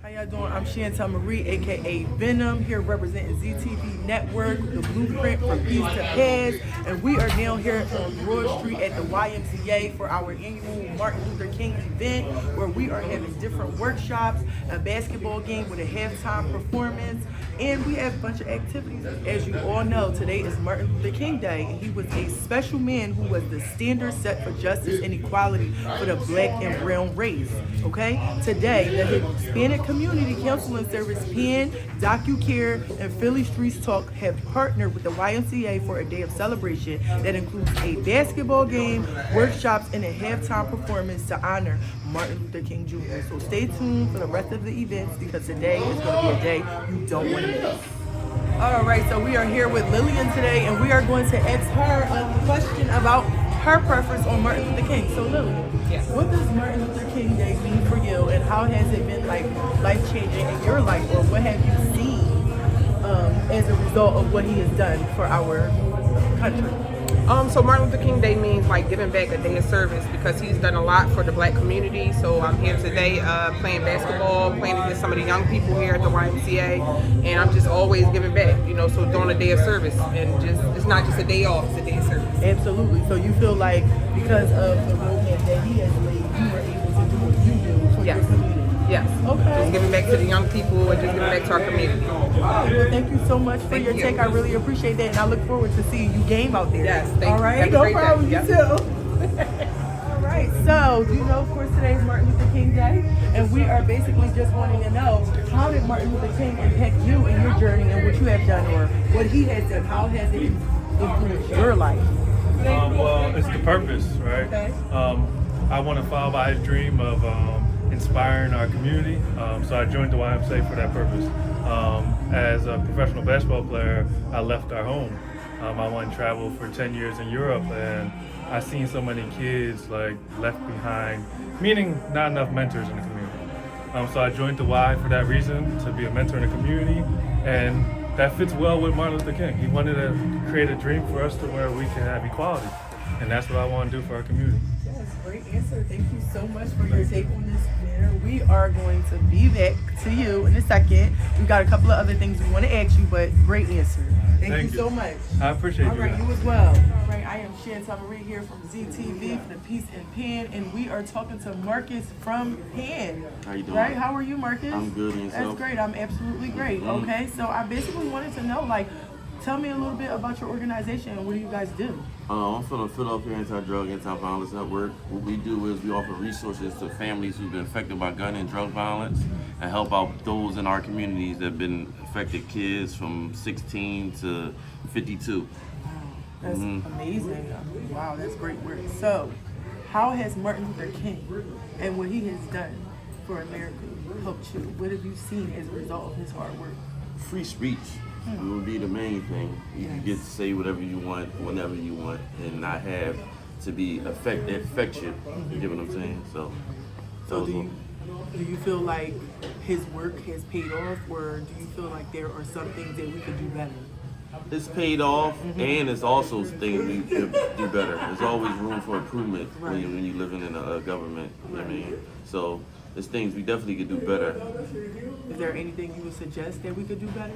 How y'all doing? I'm Chantel Marie, aka Venom, here representing ZTV Network, the blueprint for Peace to Pass, and we are now here on Broad Street at the YMCA for our annual Martin Luther King event, where we are having different workshops, a basketball game with a halftime performance, and we have a bunch of activities. As you all know, today is Martin Luther King Day, and he was a special man who was the standard set for justice and equality for the black and brown race. Okay? Today, the Hispanic Community Counseling Service, PEN, DocuCare, and Philly Streets Talk have partnered with the YMCA for a day of celebration that includes a basketball game, workshops, and a halftime performance to honor Martin Luther King Jr. So stay tuned for the rest of the events because today is going to be a day you don't want to miss. All right, so we are here with Lillian today, and we are going to ask her a question about her preference on Martin Luther King. So Lillian, yes. What does Martin Luther King Day mean for you, and how has it been like life-changing in your life, or what have you seen as a result of what he has done for our country? So Martin Luther King Day means like giving back, a day of service, because he's done a lot for the black community. So I'm here today playing basketball, playing against some of the young people here at the YMCA, and I'm just always giving back, so doing a day of service, and it's not just a day off, it's a day of service. Absolutely. So you feel like because of the roadmap that he has laid, you were able to do what you do for your community? Yes. Okay. Just giving back to the young people and just giving back to our community. Well, thank you so much for your take. I really appreciate that, and I look forward to seeing you game out there. Yes, thank you. All right, no problem. You too. All right. So, you know, of course, today is Martin Luther King Day, and we are basically just wanting to know, how did Martin Luther King impact you in your journey and what you have done, or what he has done? How has it influenced your life? Well, it's the purpose, right? Okay. I want to follow by his dream of inspiring our community. So I joined the YMCA for that purpose. As a professional basketball player, I left our home. I went and traveled for 10 years in Europe, and I seen so many kids like left behind, meaning not enough mentors in the community. So I joined the Y for that reason, to be a mentor in the community, and that fits well with Martin Luther King. He wanted to create a dream for us to where we can have equality, and that's what I want to do for our community. Yes, great answer. Thank you so much for your take on this matter. We are going to be back to you in a second. We've got a couple of other things we want to ask you, but great answer. Thank you so much. I appreciate All you. right, you as well. All right, I am Chantel Marie here from ZTV for the Peace and PEN, and we are talking to Marcus from PEN. How you doing? Right? How are you, Marcus? I'm good, and yourself? That's great. I'm absolutely great. Mm-hmm. Okay, so I basically wanted to know, tell me a little bit about your organization and what do you guys do? I'm from the Philadelphia Anti-Drug, Anti-Violence Network. What we do is we offer resources to families who've been affected by gun and drug violence and help out those in our communities that have been affected, kids from 16 to 52. Wow, that's amazing. Wow, that's great work. So, how has Martin Luther King and what he has done for America helped you? What have you seen as a result of his hard work? Free speech would be the main thing. You get to say whatever you want, whenever you want, and not have to be affect you. You get what I'm saying? So do you feel like his work has paid off, or do you feel like there are some things that we could do better? it's paid off, and it's also things we could do better. There's always room for improvement when you're living in a government. You know what I mean? So there's things we definitely could do better. Is there anything you would suggest that we could do better?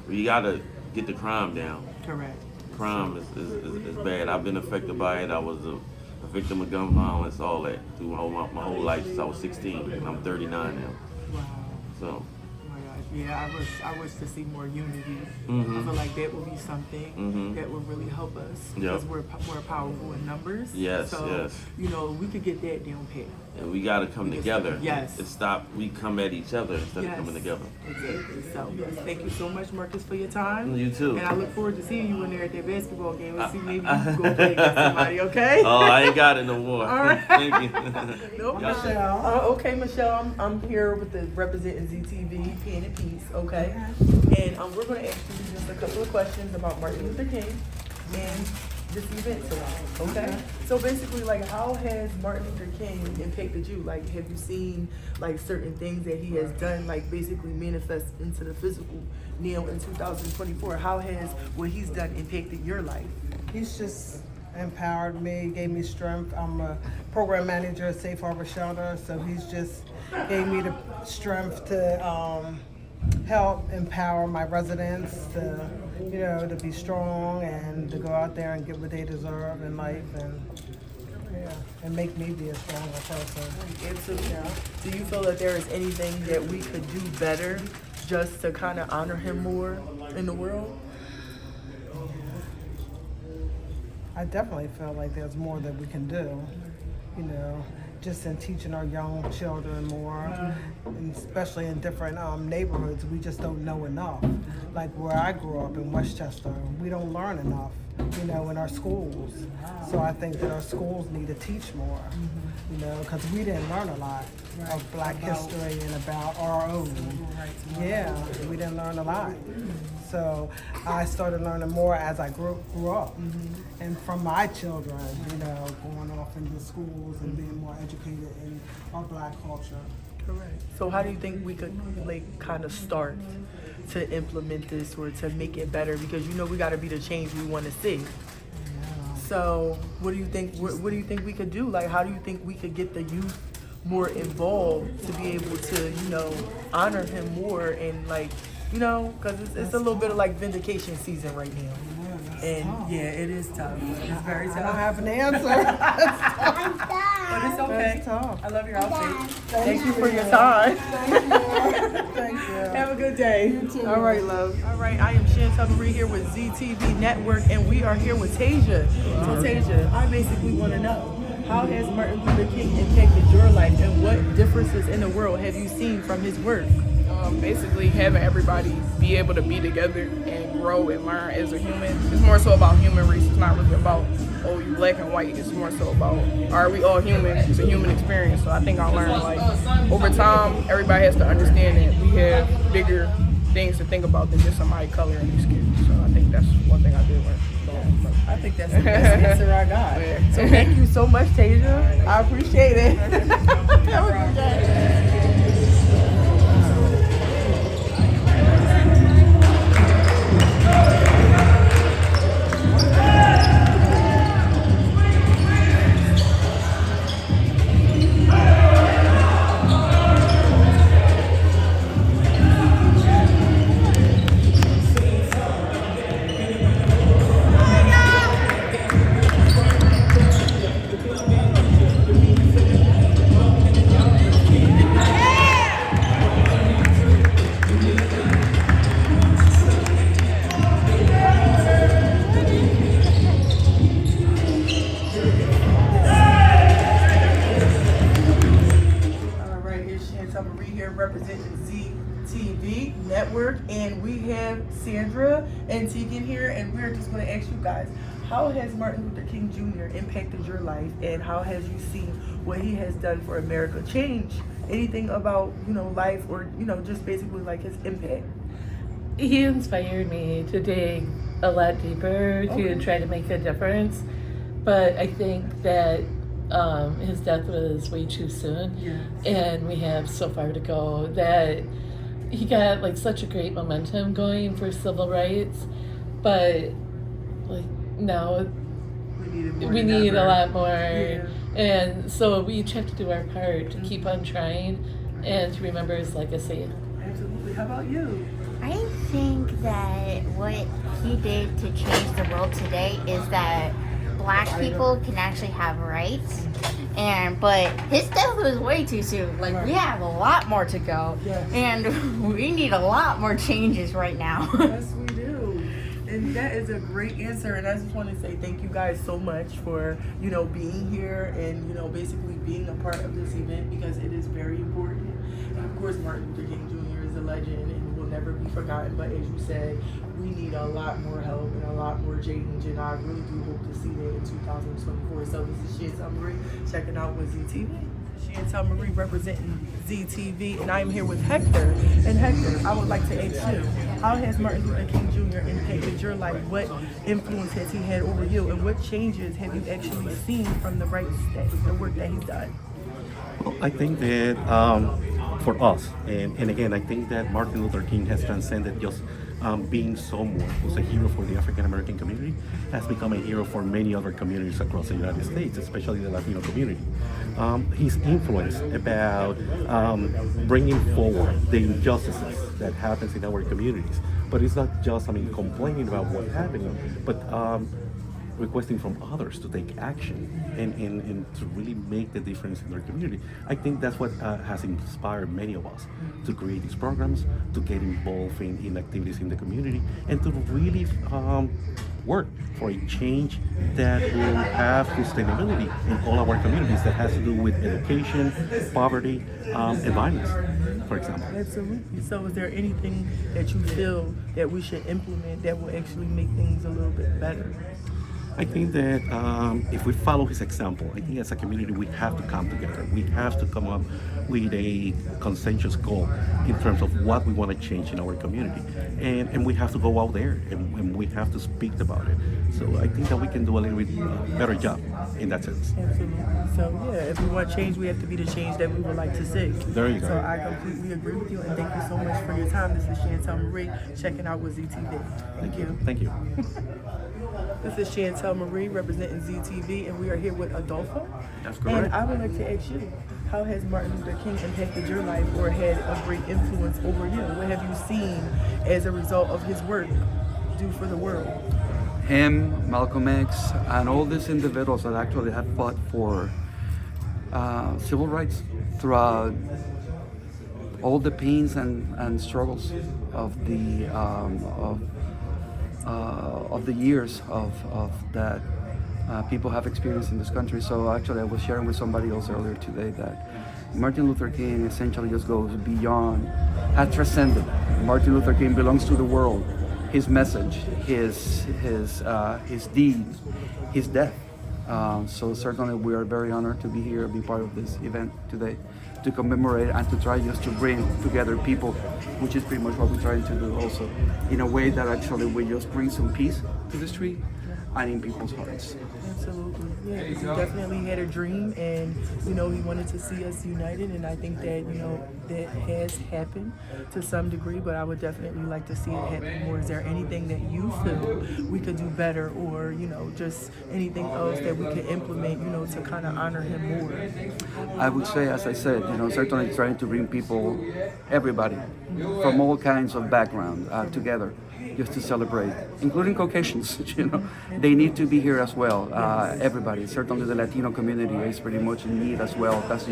We gotta get the crime down. Correct. Crime is bad. I've been affected by it. I was a victim of gun violence, all that, through my whole life since I was 16, and I'm 39 now. Wow. So. Oh my gosh. Yeah, I wish to see more unity. Mm-hmm. I feel like that would be something that would really help us because we're more powerful in numbers. Yes, so, yes. You know, we could get that down pat. And we got to come together. Yes. And stop. We come at each other instead of coming together. Exactly. So, yes, thank you so much, Marcus, for your time. You too. And I look forward to seeing you in there at that basketball game and see maybe you can go play against somebody, okay? Oh, I ain't got it no more. All right. Thank you. Nope, Michelle. Okay, Michelle, I'm here with the representing ZTV, PEN and Peace, okay? And we're going to ask you just a couple of questions about Martin Luther King and this event today, okay? So basically, like, how has Martin Luther King impacted you? Like, have you seen, like, certain things that he has done, like, basically manifest into the physical now in 2024? How has what he's done impacted your life? He's just empowered me, gave me strength. I'm a program manager at Safe Harbor Shelter, so he's just gave me the strength to help empower my residents to, to be strong and to go out there and get what they deserve in life and make me be a stronger person. Absolutely. Do you feel that there is anything that we could do better just to kind of honor him more in the world? I definitely feel like there's more that we can do, just in teaching our young children more, and especially in different neighborhoods. We just don't know enough. Like where I grew up in Westchester, we don't learn enough, in our schools. So I think that our schools need to teach more, because we didn't learn a lot of Black history and about our own. Yeah, we didn't learn a lot. So I started learning more as I grew up, and from my children, going off into schools and being more educated in our Black culture. Correct. So how do you think we could kind of start to implement this or to make it better? Because we got to be the change we want to see. So what do you think? What do you think we could do? Like, how do you think we could get the youth more involved to be able to, honor him more and because it's a little bit of vindication season right now. And it is tough. It's very tough. I don't have an answer. But it's okay. It's tough. I love your outfit. Thank you for your time. Thank you. Have a good day. You too. All right, love. All right, I am Chantel Marie here with ZTV Network, and we are here with Tasia. So, Tasia, I basically want to know, how has Martin Luther King impacted your life, and what differences in the world have you seen from his work? Basically having everybody be able to be together and grow and learn as a human. It's more so about human race. It's not really about, oh, you black and white. It's more so about, are we all human? It's a human experience. So I think I learned, over time, everybody has to understand that we have bigger things to think about than just somebody color and skin. So I think that's one thing I did learn. I think that's the best answer I got. So thank you so much, Tasia. I appreciate it. Have a good day. Representing ZTV Network, and we have Sandra and Tegan here, and we're just going to ask you guys, how has Martin Luther King Jr. impacted your life, and how has you seen what he has done for America change? Anything about life, or just basically his impact? He inspired me to dig a lot deeper to try to make a difference, but I think that his death was way too soon, and we have so far to go. That he got such a great momentum going for civil rights, but now we need a lot more, and so we each have to do our part to keep on trying and to remember his legacy. Absolutely. How about you? I think that what he did to change the world today is that Black people can actually have rights, but his death was way too soon. We have a lot more to go, and we need a lot more changes right now. Yes, we do. And that is a great answer. And I just want to say thank you guys so much for being here and basically being a part of this event, because it is very important. And of course, Martin Luther King Jr. is a legend and will never be forgotten. But as you said, we need a lot more help and a lot more change, and I really do hope to see that in 2024. So this is Chantel Marie checking out with ZTV. Chantel Marie representing ZTV, and I am here with Hector. And Hector, I would like to ask you, how has Martin Luther King Jr. impacted your life? What influence has he had over you, and what changes have you actually seen from the work that he's done? Well, I think that for us, and again, I think that Martin Luther King has transcended just being someone who's a hero for the African American community has become a hero for many other communities across the United States, especially the Latino community. His influence about bringing forward the injustices that happens in our communities, but it's not just complaining about what's happening, but requesting from others to take action and to really make the difference in their community. I think that's what has inspired many of us to create these programs, to get involved in activities in the community, and to really work for a change that will have sustainability in all our communities that has to do with education, poverty, and violence, for example. Absolutely. So is there anything that you feel that we should implement that will actually make things a little bit better? I think that if we follow his example, I think as a community we have to come together. We have to come up with a consensus goal in terms of what we want to change in our community. And we have to go out there and we have to speak about it. So I think that we can do a little bit better job in that sense. Absolutely. So yeah, if we want change, we have to be the change that we would like to see. There you go. So I completely agree with you, and thank you so much for your time. This is Chantel Marie checking out with ZTV. Thank you. Thank you. This is Chantel Marie representing ZTV, and we are here with Adolfo. That's correct. And I would like to ask you, how has Martin Luther King impacted your life or had a great influence over you? What have you seen as a result of his work do for the world? Him, Malcolm X, and all these individuals that actually have fought for civil rights throughout all the pains and struggles of the years of that people have experienced in this country. So actually I was sharing with somebody else earlier today that Martin Luther King essentially just goes beyond, has transcended. Martin Luther King belongs to the world. His message, his deed, his death. So certainly we are very honored to be here, be part of this event today, to commemorate and to try just to bring together people, which is pretty much what we're trying to do also, in a way that actually we just bring some peace to the street and in people's hearts. Absolutely, yeah. He definitely had a dream, and he wanted to see us united, and I think that that has happened to some degree. But I would definitely like to see it happen more. Is there anything that you feel we could do better, or just anything else that we could implement, to kind of honor him more? I would say, as I said, certainly trying to bring people, everybody, from all kinds of background together, just to celebrate, including Caucasians. They need to be here as well. Everybody, certainly the Latino community is pretty much in need as well, because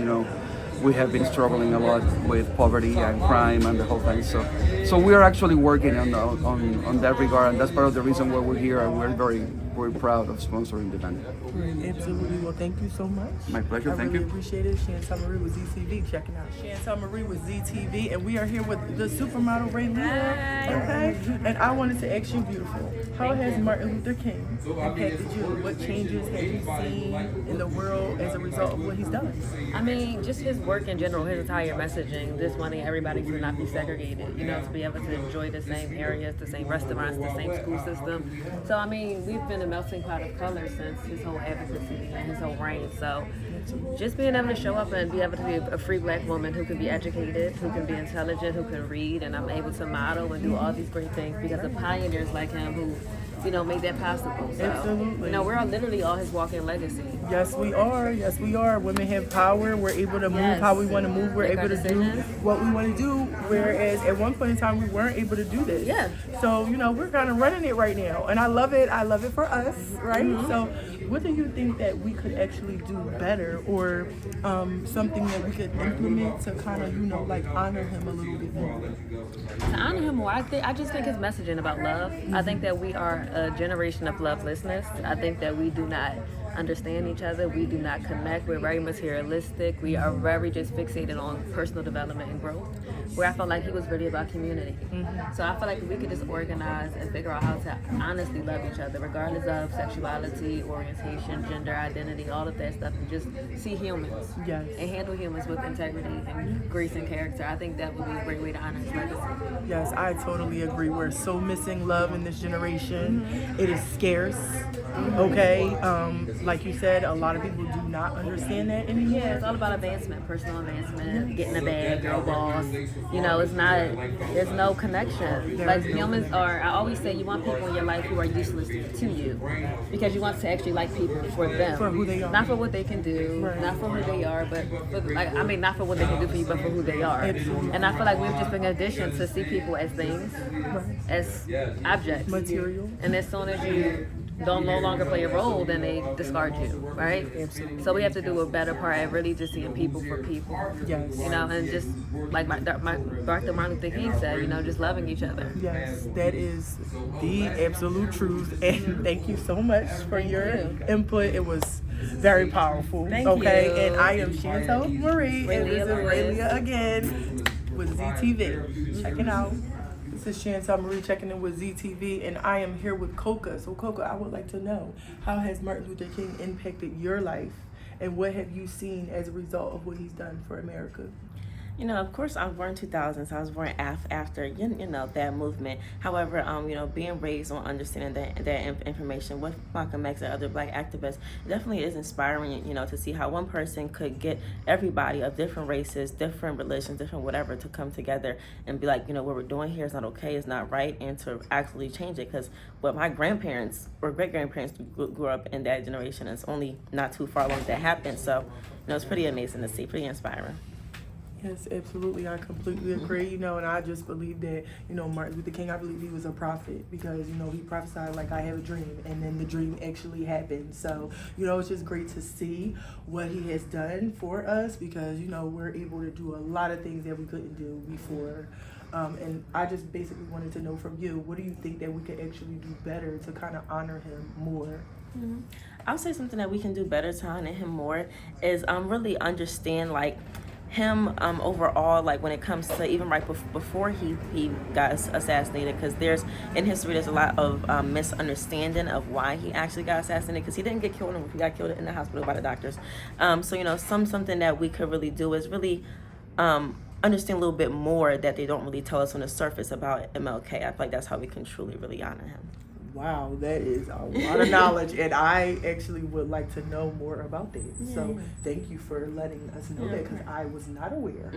we have been struggling a lot with poverty and crime and the whole thing. So we are actually working on that regard, and that's part of the reason why we're here, and we're proud of sponsoring the event. Absolutely. Well, thank you so much. My pleasure. I Thank really you. appreciate it. Chantel Marie with ZTV. Checking out Chantel Marie with ZTV, and we are here with the supermodel Ray Leah. Okay. And I wanted to ask you, beautiful, how has Martin Luther King impacted you? What changes have you seen in the world as a result of what he's done? I mean, just his work in general, his entire messaging, just wanting everybody to not be segregated, to be able to enjoy the same areas, the same restaurants, the same school system. So, I mean, we've been a melting pot of color since his whole advocacy and his whole reign. So, just being able to show up and be able to be a free black woman who can be educated, who can be intelligent, who can read, and I'm able to model and do all these great things because of pioneers like him who made that possible. So, Absolutely. we're literally all his walking legacy. Yes, we are. Yes, we are. Women have power. We're able to move how we want to move. We're Make able our to do decisions. what we want to do. Whereas at one point in time, we weren't able to do this. Yeah. So, we're kind of running it right now. And I love it. I love it for us, right? Mm-hmm. So, what do you think that we could actually do better, or something that we could implement to kind of, honor him a little bit more? To honor him more, I just think his messaging about love. I think that we are a generation of lovelessness. I think that we do not understand each other. We do not connect. We're very materialistic. We are very just fixated on personal development and growth, where I felt like he was really about community. So I feel like if we could just organize and figure out how to honestly love each other, regardless of sexuality, orientation, gender identity, all of that stuff, and just see humans. Yes. And handle humans with integrity and grace and character. I think that would be a great way to honor his legacy. Yes, I totally agree. We're so missing love in this generation. It is scarce. Okay. like you said, a lot of people do not understand that anymore. Yeah, it's all about advancement, personal advancement, getting a bag, girl boss. You know, it's not, there's no connection. Like humans are, I always say you want people in your life who are useless to you because you want to actually like people for them. For who they are. Not for what they can do, not for who they are, but for, like, I mean, not for what they can do for you, but for who they are. Absolutely. And I feel like we've just been conditioned to see people as things, as objects. Material. And as soon as you don't no longer play a role, then they discard you, right? Absolutely. So we have to do a better part at really just seeing people for people. Yes. You know, and just like my Dr. Martin Luther King said, you know, just loving each other. Yes, that is the absolute truth. And thank you so much for your input. It was very powerful. Thank okay, you. and I am Chantel Marie, and this is Raylia Raylia again with ZTV. Check it out. This is Chantel Marie checking in with ZTV, and I am here with Coca. So, Coca, I would like to know, how has Martin Luther King impacted your life, and what have you seen as a result of what he's done for America? You know, of course, I was born in 2000, so I was born after, you know, that movement. However, you know, being raised on understanding that information with Malcolm X and other Black activists definitely is inspiring, you know, to see how one person could get everybody of different races, different religions, different whatever to come together and be like, you know, what we're doing here is not okay, it's not right, and to actually change it. Because what my grandparents or great-grandparents grew up in that generation, it's only not too far along that happened. So, you know, it's pretty amazing to see, pretty inspiring. Yes, absolutely. I completely agree. You know, and I just believe that, you know, Martin Luther King, I believe he was a prophet because, you know, he prophesied like I have a dream, and then the dream actually happened. So, you know, it's just great to see what he has done for us because, you know, we're able to do a lot of things that we couldn't do before. And I just basically wanted to know from you, what do you think that we could actually do better to kind of honor him more? Mm-hmm. I would say something that we can do better to honor him more is really understand, like, him overall, like when it comes to even right before he got assassinated, because there's in history there's a lot of misunderstanding of why he actually got assassinated, because he didn't get killed, he got killed in the hospital by the doctors. So, you know, something that we could really do is really understand a little bit more that they don't really tell us on the surface about MLK. I feel like that's how we can truly really honor him. Wow, that is a lot of knowledge, and I actually would like to know more about that. So thank you for letting us know that, because I was not aware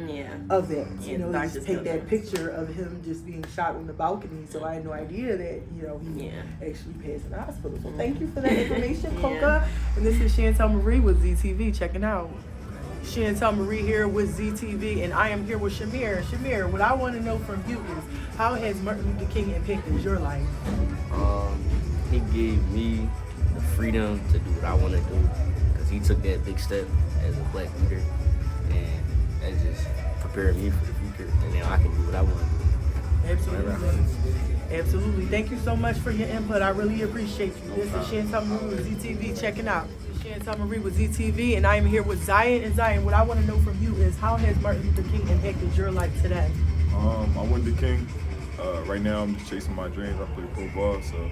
of that. You know, just take that picture of him just being shot on the balcony, so I had no idea that, you know, he actually passed in the hospital. So thank you for that information, Coca. And this is Chantel Marie with ZTV, checking out. Chantel Marie here with ZTV, and I am here with Shamir. Shamir, what I want to know from you is, how has Martin Luther King impacted your life? He gave me the freedom to do what I want to do, because he took that big step as a Black leader, and that just prepared me for the future, and now I can do what I want to do. Absolutely. Absolutely. Thank you so much for your input. I really appreciate you. This is Chantel Marie with ZTV, checking out. Chantel Marie with ZTV, and I am here with Zion. And Zion, what I want to know from you is, how has Martin Luther King impacted your life today? I went to King. Right now I'm just chasing my dreams. I play pro ball, so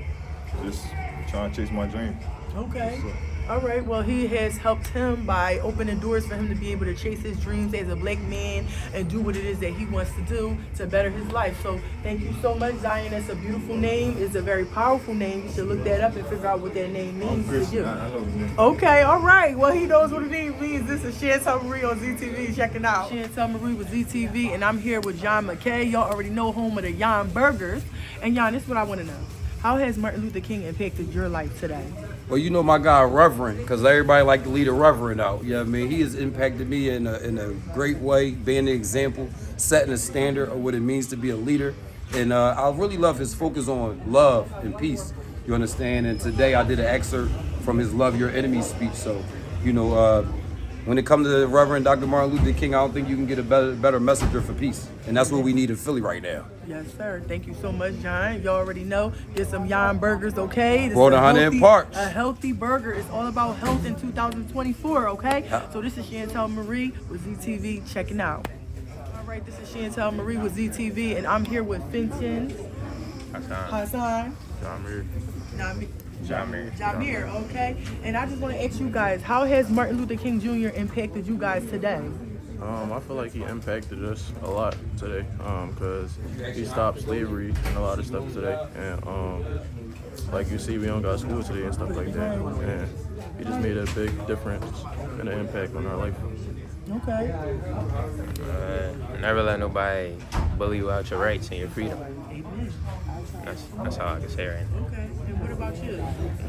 just trying to chase my dreams. Okay. All right. Well, he has helped him by opening doors for him to be able to chase his dreams as a Black man and do what it is that he wants to do to better his life. So thank you so much, Zion. That's a beautiful name. It's a very powerful name. You should look that up and figure out what that name means to you. Okay. All right. Well, he knows what it means. This is Chantel Marie on ZTV. Checking out. Chantel Marie with ZTV, and I'm here with YMCA. Y'all already know, home of the Yon Burgers. And Yon, this is what I want to know. How has Martin Luther King impacted your life today? Well, you know my guy Reverend, because everybody like to lead a Reverend out. You know what I mean? He has impacted me in a great way, being an example, setting a standard of what it means to be a leader. And I really love his focus on love and peace, you understand? And today I did an excerpt from his Love Your Enemies speech. So, you know, when it comes to the Reverend Dr. Martin Luther King, I don't think you can get a better messenger for peace. And that's what we need in Philly right now. Yes, sir. Thank you so much, John. Y'all already know. Get some Yon Burgers, okay? Brought 100 in Parks. A healthy burger. It's all about health in 2024, okay? So this is Chantel Marie with ZTV, checking out. All right, this is Chantel Marie with ZTV, and I'm here with Fenton. Hassan. Jamir, okay? And I just want to ask you guys, how has Martin Luther King Jr. impacted you guys today? I feel like he impacted us a lot today, because he stopped slavery and a lot of stuff today. And like you see, we don't got school today and stuff like that. And he just made a big difference and an impact on our life. Okay. Never let nobody bully you out your rights and your freedom. Amen. That's all I can say right now. Okay. And what about you?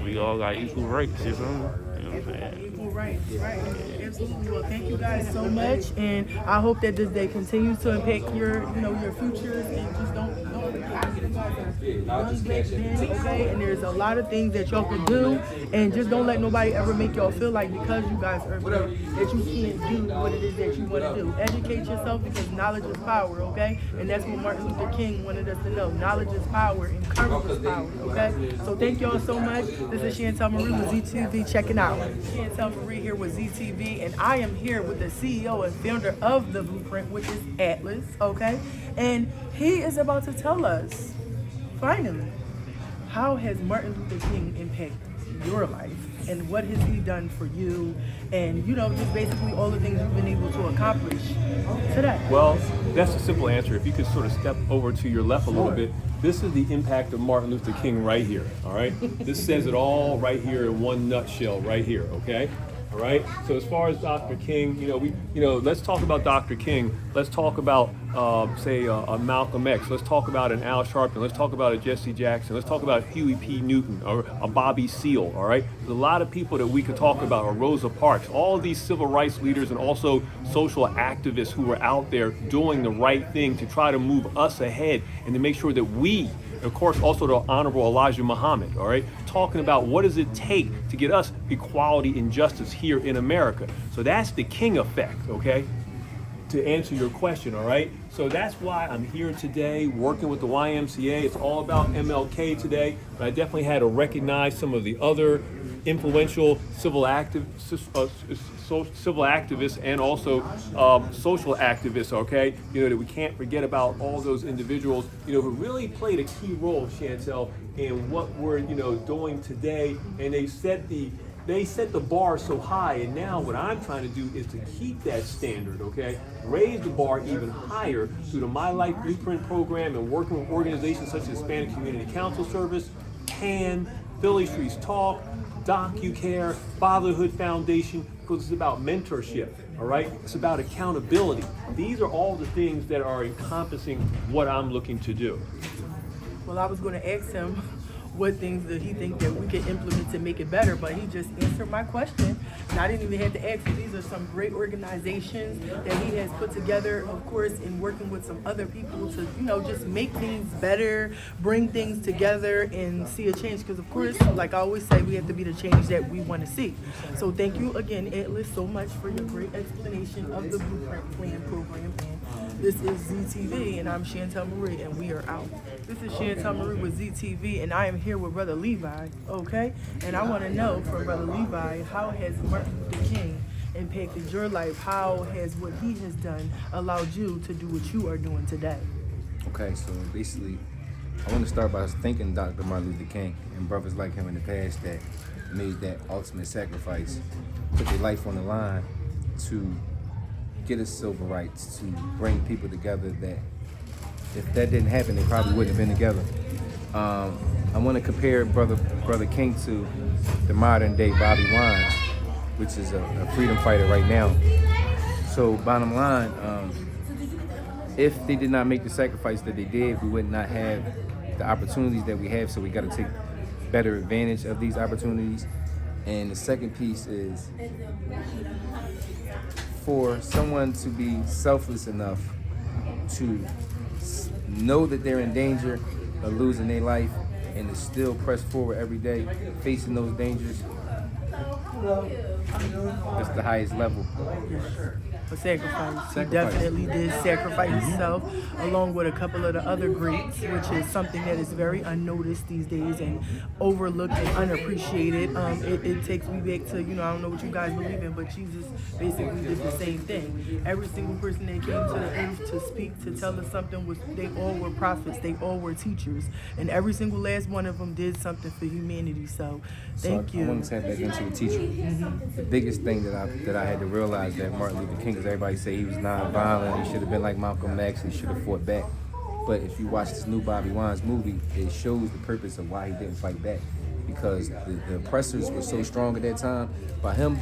We all got equal rights, you feel me? You know what I'm saying? Equal rights, right? Absolutely. Well, thank you guys so much, and I hope that this day continues to impact your, your futures, and just don't forget you guys are young black men, okay? And there's a lot of things that y'all can do, and just don't let nobody ever make y'all feel like because you guys are black that you can't do what it is that you want to do. Educate yourself because knowledge is power, okay? And that's what Martin Luther King wanted us to know. Knowledge is power, and courage is power, okay? So thank y'all so much. This is Chantel Marie with ZTV checking out. Chantel Marie here with ZTV, and I am here with the CEO and founder of The Blueprint, which is Atlas, okay? And he is about to tell us, finally, how has Martin Luther King impacted your life, and what has he done for you, and just basically all the things you've been able to accomplish today. Well, that's a simple answer. If you could sort of step over to your left a little bit, this is the impact of Martin Luther King right here, all right? This says it all right here in one nutshell right here, okay? All right. So as far as Dr. King, let's talk about Dr. King. Let's talk about, a Malcolm X. Let's talk about an Al Sharpton. Let's talk about a Jesse Jackson. Let's talk about Huey P. Newton or a Bobby Seale. All right. There's a lot of people that we could talk about, or Rosa Parks. All of these civil rights leaders and also social activists who were out there doing the right thing to try to move us ahead and to make sure that we. Of course, also the Honorable Elijah Muhammad, all right, talking about what does it take to get us equality and justice here in America. So that's the King effect, okay, to answer your question, all right? So that's why I'm here today working with the YMCA. It's all about MLK today, but I definitely had to recognize some of the other influential civil activists and also social activists, okay? That we can't forget about all those individuals, who really played a key role, Chantel, in what we're, doing today. And they set the bar so high, and now what I'm trying to do is to keep that standard, okay? Raise the bar even higher through the My Life Blueprint program and working with organizations such as Hispanic Community Council Service, CAN, Philly Streets Talk, DocuCare, Fatherhood Foundation, because it's about mentorship, all right? It's about accountability. These are all the things that are encompassing what I'm looking to do. Well, I was going to ask him what things that he think that we can implement to make it better, but he just answered my question. And I didn't even have to ask you. These are some great organizations that he has put together, of course, in working with some other people to, just make things better, bring things together and see a change. Because of course, like I always say, we have to be the change that we want to see. So thank you again, Atlas, so much for your great explanation of the Blueprint Plan program. And this is ZTV, and I'm Chantel Marie, and we are out. This is Chantel Marie with ZTV, and I am here with Brother Levi, okay? And I want to know from Brother Levi, how has Martin Luther King impacted your life? How has what he has done allowed you to do what you are doing today? Okay, so basically, I want to start by thanking Dr. Martin Luther King and brothers like him in the past that made that ultimate sacrifice, put their life on the line to get us civil rights, to bring people together that if that didn't happen, they probably wouldn't have been together. I want to compare Brother King to the modern day Bobby Wines, which is a freedom fighter right now. So bottom line, if they did not make the sacrifice that they did, we would not have the opportunities that we have. So we got to take better advantage of these opportunities. And the second piece is for someone to be selfless enough to know that they're in danger of losing their life and to still press forward every day, facing those dangers. That's the highest level. For sacrifice. He definitely did sacrifice himself along with a couple of the other greats, which is something that is very unnoticed these days and overlooked and unappreciated. It takes me back to, I don't know what you guys believe in, but Jesus basically did the same thing. Every single person that came to the earth to speak, to tell us something, they all were prophets, they all were teachers, and every single last one of them did something for humanity. So thank you. I want to tap back into the teacher. The biggest thing that I had to realize that Martin Luther King, because everybody say he was nonviolent, he should have been like Malcolm X, he should have fought back. But if you watch this new Bobby Wines movie, it shows the purpose of why he didn't fight back. because the oppressors were so strong at that time. By him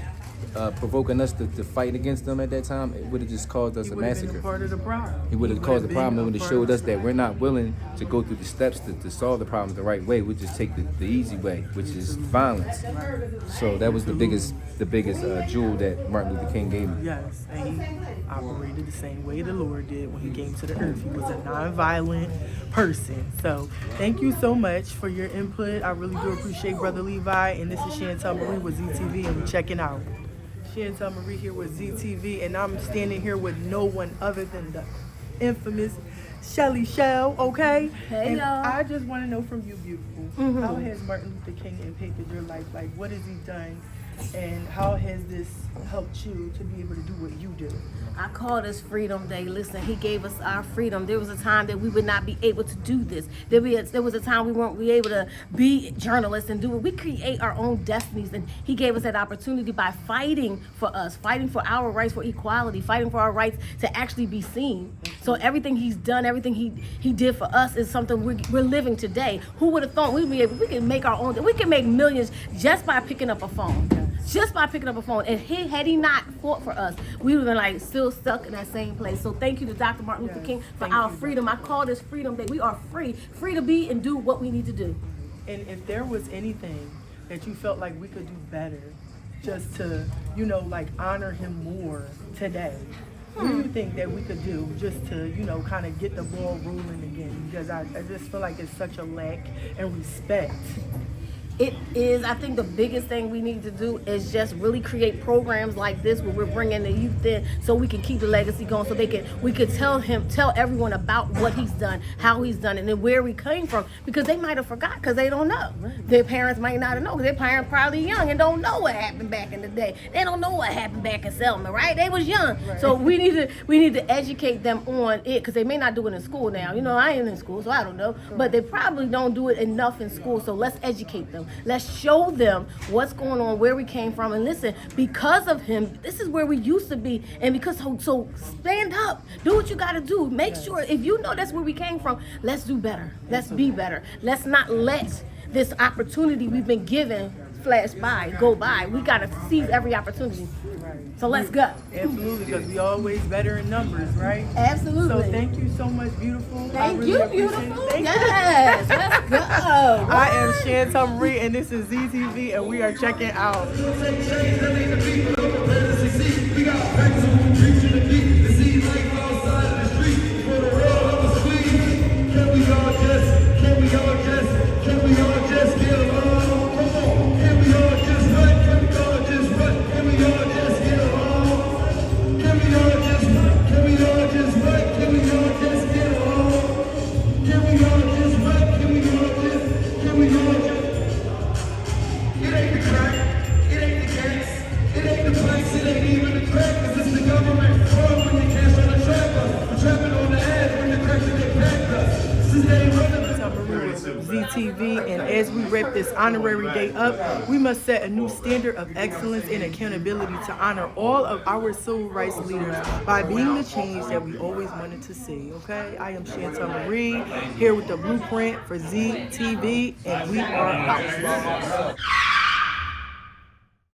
provoking us to fight against them at that time, it would have just caused us a massacre. Part of the problem. He would have caused the problem. It would have showed us that we're not willing to go through the steps to solve the problems the right way. We just take the easy way, which is violence. So that was the biggest jewel that Martin Luther King gave me. Yes, and he operated the same way the Lord did when he came to the earth. He was a non-violent person. So thank you so much for your input. I really do appreciate Brother Levi. And this is Chantel Marie with ZTV, and we're checking out. Chantel Marie here with ZTV, and I'm standing here with no one other than the infamous Shelly Shell, okay? Hey, and y'all. I just want to know from you, beautiful, how has Martin Luther King impacted your life? Like, what has he done, and how has this helped you to be able to do what you do? I call this Freedom Day. Listen, he gave us our freedom. There was a time that we would not be able to do this. There was a time we weren't able to be journalists and do it. We create our own destinies, and he gave us that opportunity by fighting for us, fighting for our rights, for equality, fighting for our rights to actually be seen. So everything he's done, everything he did for us is something we're living today. Who would have thought we can make our own, we can make millions just by picking up a phone. Just by picking up a phone. And had he not fought for us, we would have been like still stuck in that same place. So thank you to Dr. Martin Luther King for our freedom. I call this Freedom Day. We are free to be and do what we need to do. And if there was anything that you felt like we could do better, just to, you know, like honor him more today, what do you think that we could do just to, you know, kind of get the ball rolling again? Because I just feel like it's such a lack in respect. It is, I think the biggest thing we need to do is just really create programs like this where we're bringing the youth in so we can keep the legacy going, so we could tell everyone about what he's done, how he's done it, and where we came from, because they might have forgot because they don't know. Their parents might not have known because their parents probably young and don't know what happened back in the day. They don't know what happened back in Selma, right? They was young. So we need to educate them on it, because they may not do it in school now. You know, I ain't in school, so I don't know. But they probably don't do it enough in school, so let's educate them. Let's show them what's going on, where we came from, and listen, because of him, this is where we used to be, and because so stand up, do what you got to do. Make sure, if you know that's where we came from, let's do better. Let's be better. Let's not let this opportunity we've been given go by. We got to seize every opportunity. So let's go. Absolutely, because we always better in numbers, right? Absolutely. So thank you so much, beautiful. Thank you, beautiful. Thank Yes, let's go. I am Chantel Marie, and this is ZTV, and we are checking out. ZTV, and as we wrap this honorary day up, we must set a new standard of excellence and accountability to honor all of our civil rights leaders by being the change that we always wanted to see, okay? I am Chantel Marie, here with the blueprint for ZTV, and we are out.